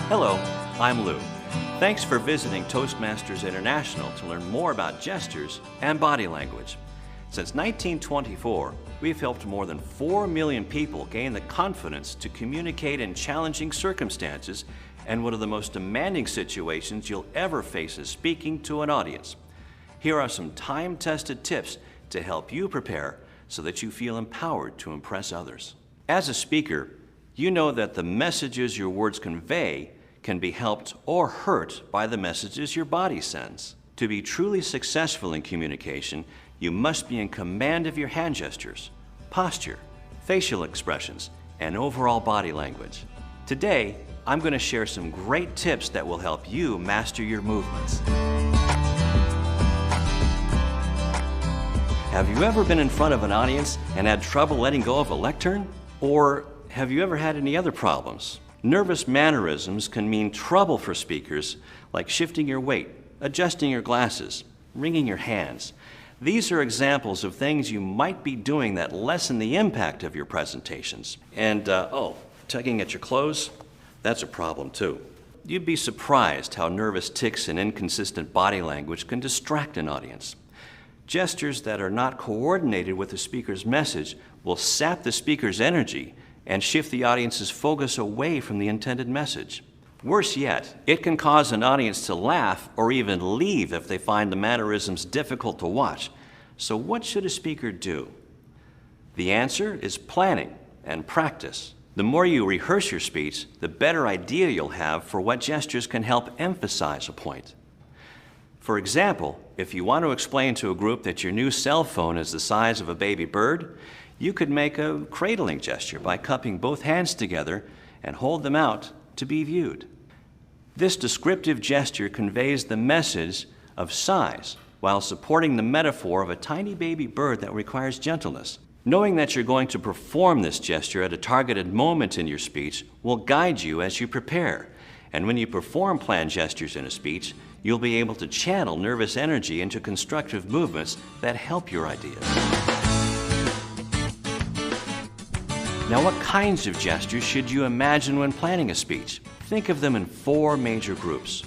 Hello, I'm Lou. Thanks for visiting Toastmasters International to learn more about gestures and body language. Since 1924, we've helped more than 4 million people gain the confidence to communicate in challenging circumstances and one of the most demanding situations you'll ever face is speaking to an audience. Here are some time-tested tips to help you prepare so that you feel empowered to impress others. As a speaker, you know that the messages your words convey can be helped or hurt by the messages your body sends. To be truly successful in communication, you must be in command of your hand gestures, posture, facial expressions, and overall body language. Today, I'm going to share some great tips that will help you master your movements. Have you ever been in front of an audience and had trouble letting go of a lectern? Or have you ever had any other problems? Nervous mannerisms can mean trouble for speakers, like shifting your weight, adjusting your glasses, wringing your hands. These are examples of things you might be doing that lessen the impact of your presentations. And, tugging at your clothes, that's a problem too. You'd be surprised how nervous tics and inconsistent body language can distract an audience. Gestures that are not coordinated with the speaker's message will sap the speaker's energy and shift the audience's focus away from the intended message. Worse yet, it can cause an audience to laugh or even leave if they find the mannerisms difficult to watch. So what should a speaker do? The answer is planning and practice. The more you rehearse your speech, the better idea you'll have for what gestures can help emphasize a point. For example, if you want to explain to a group that your new cell phone is the size of a baby bird, you could make a cradling gesture by cupping both hands together and hold them out to be viewed. This descriptive gesture conveys the message of size while supporting the metaphor of a tiny baby bird that requires gentleness. Knowing that you're going to perform this gesture at a targeted moment in your speech will guide you as you prepare. And when you perform planned gestures in a speech, you'll be able to channel nervous energy into constructive movements that help your ideas. Now, what kinds of gestures should you imagine when planning a speech? Think of them in 4 major groups.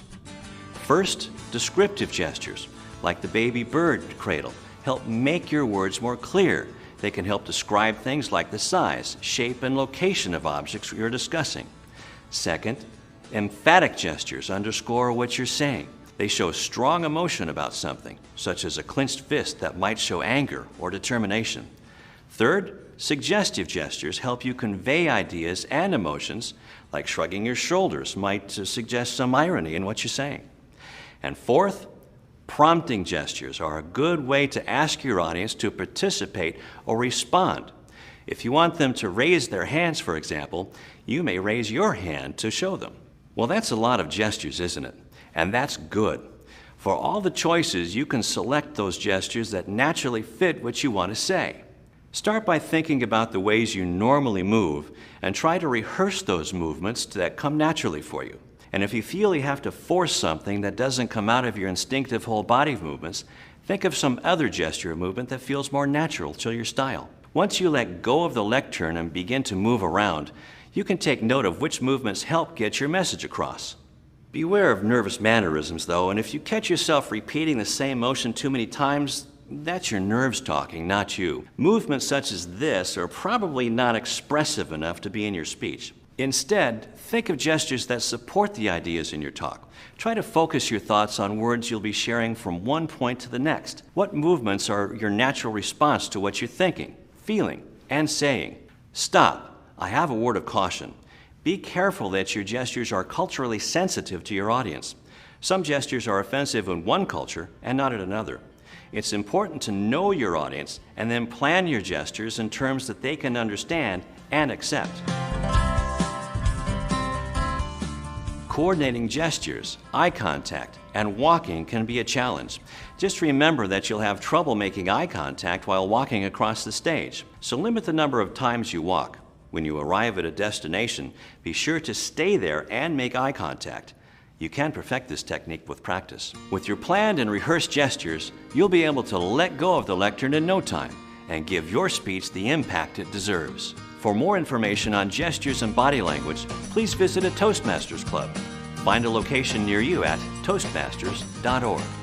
First, descriptive gestures, like the baby bird cradle, help make your words more clear. They can help describe things like the size, shape, and location of objects you're discussing. Second, emphatic gestures underscore what you're saying. They show strong emotion about something, such as a clenched fist that might show anger or determination. Third, suggestive gestures help you convey ideas and emotions, like shrugging your shoulders might suggest some irony in what you're saying. And fourth, prompting gestures are a good way to ask your audience to participate or respond. If you want them to raise their hands, for example, you may raise your hand to show them. Well, that's a lot of gestures, isn't it? And that's good. For all the choices, you can select those gestures that naturally fit what you want to say. Start by thinking about the ways you normally move and try to rehearse those movements that come naturally for you. And if you feel you have to force something that doesn't come out of your instinctive whole body movements, think of some other gesture or movement that feels more natural to your style. Once you let go of the lectern and begin to move around, you can take note of which movements help get your message across. Beware of nervous mannerisms, though, and if you catch yourself repeating the same motion too many times, that's your nerves talking, not you. Movements such as this are probably not expressive enough to be in your speech. Instead, think of gestures that support the ideas in your talk. Try to focus your thoughts on words you'll be sharing from one point to the next. What movements are your natural response to what you're thinking, feeling, and saying? Stop. I have a word of caution. Be careful that your gestures are culturally sensitive to your audience. Some gestures are offensive in one culture and not in another. It's important to know your audience and then plan your gestures in terms that they can understand and accept. Coordinating gestures, eye contact, and walking can be a challenge. Just remember that you'll have trouble making eye contact while walking across the stage, so limit the number of times you walk. When you arrive at a destination, be sure to stay there and make eye contact. You can perfect this technique with practice. With your planned and rehearsed gestures, you'll be able to let go of the lectern in no time and give your speech the impact it deserves. For more information on gestures and body language, please visit a Toastmasters Club. Find a location near you at Toastmasters.org.